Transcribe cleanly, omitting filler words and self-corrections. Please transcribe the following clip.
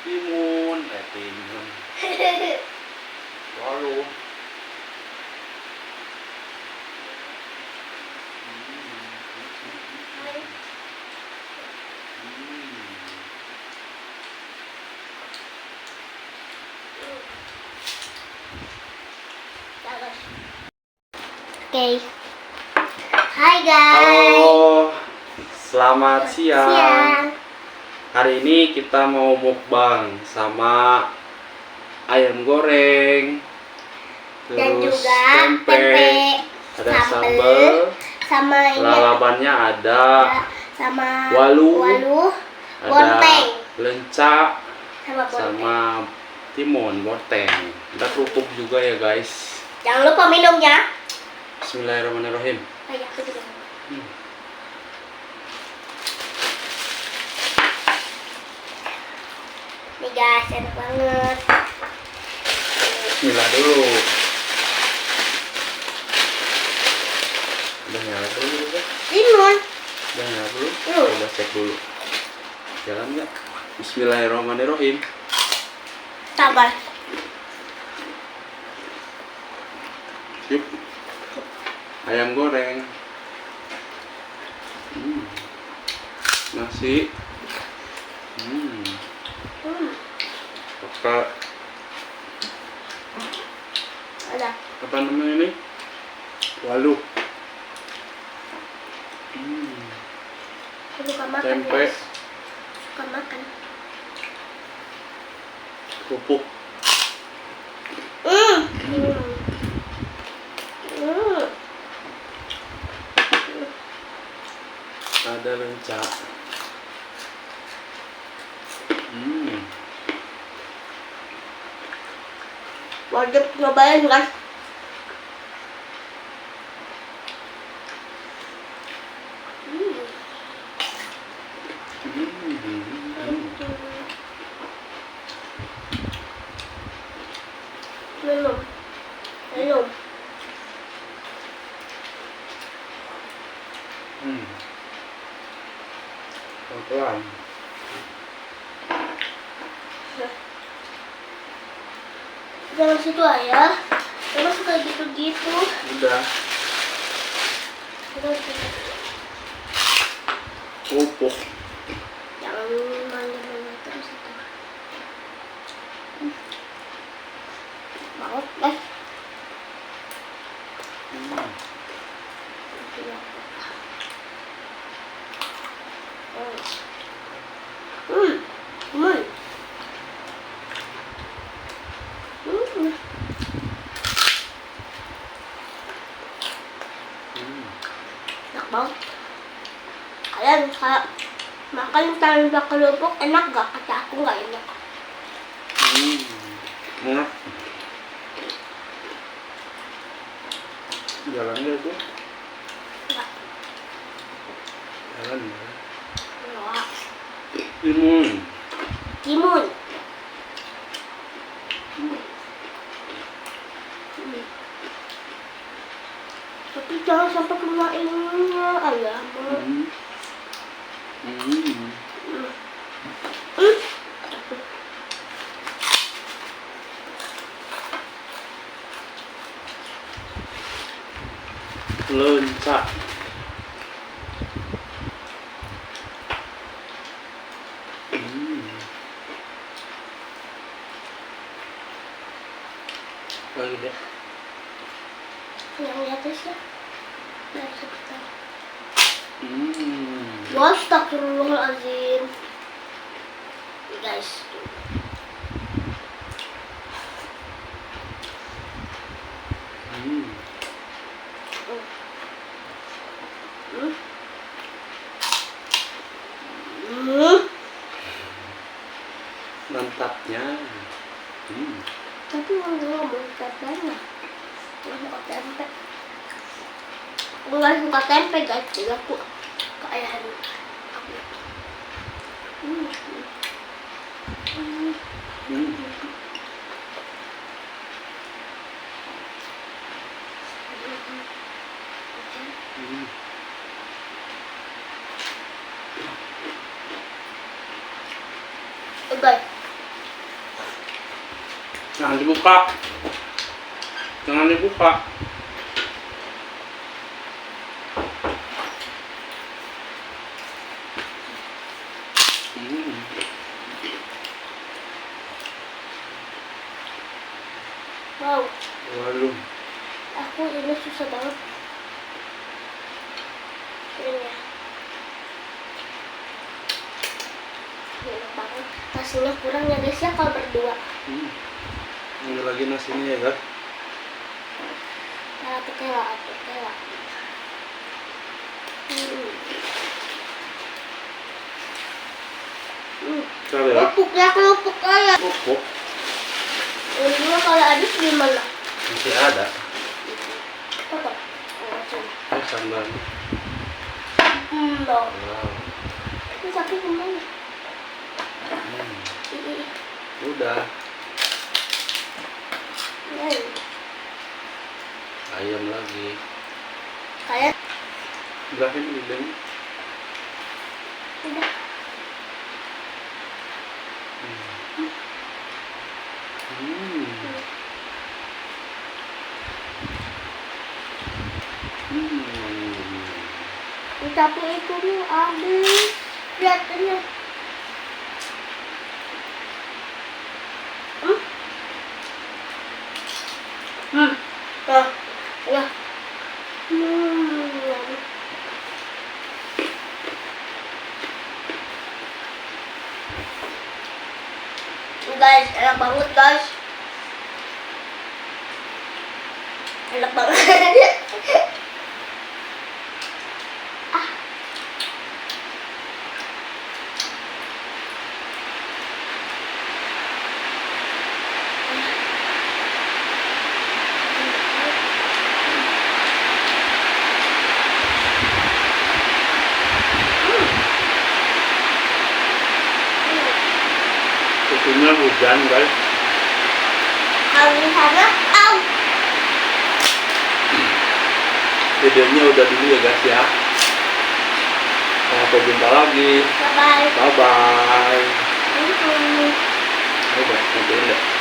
Timun, timun. Walu. Oke. Hai guys. Halo. Selamat siang. Siang. Hari ini kita mau mukbang sama ayam goreng. Dan Terus juga tempe. Ada sambal. Sama ini Lalabannya ada. sama Walu. bonteng. Ada lenca Sama bonteng. sama timun, bonteng. Ada kerupuk juga ya guys. Jangan lupa minumnya. Bismillahirrahmanirrahim. Oh iya, aku juga. Nih guys, enak banget. Bismillah dulu. Udah nyala dulu kan? Timun. Udah nyala dulu? Belum. Coba cek dulu. Jalan nggak? Bismillahirrahmanirrahim. Sabar. Yuk. Ayam goreng. Nasi. Pakai Ada. apa namanya ini? Walu. Aku suka makan. Tempe. Guys. Suka makan. Kerupuk. Ada lenca. Wajib nyobain guys. Minum. Pelan-pelan. Jangan situ ayah. Jangan suka gitu-gitu. Udah. Kerupuk. Jangan manja-manja terus itu. Mau guys. Enak banget. Kalian kalau makan tanpa kerupuk enak gak? Kata aku gak enak. Enak. Jalannya itu? Enggak. Jalan ya. Enggak. Timun. Tapi jangan sampai kena ininya ayam. Lenca. Lagi deh. Yang di atas ya. Dari sekitar. Wah, Astagfirullahaladzim. Nih guys. mantapnya. Tapi nggak mau tempe. Nggak suka tempe. Aku nggak suka tempe guys. Jadi aku kayak aku. Guys, Jangan dibuka. Jangan dibuka. Hmm. Wow, Waduh. aku ini susah banget. Ini ya. Enak banget. Nasinya kurang ya guys ya kalau berdua. Ini lagi nasinya ya guys. Tela. Coba ya. Kerupuk ya. Kerupuk Ini juga kalau habis gimana? masih ada. Potong. Sambal. Dong. Wow. Ini tapi gimana? Udah. Ini. Ayam lagi. Kayak Berapa ini lidahnya? udah. Tapi itu nih habis. Lihatnya. Ya. Guys, enak banget guys. Enak banget. Susunya hujan guys. Kali sana, Videonya udah dulu ya guys ya. Sampai jumpa lagi. bye bye. Bye bye. Bye bye. Nanti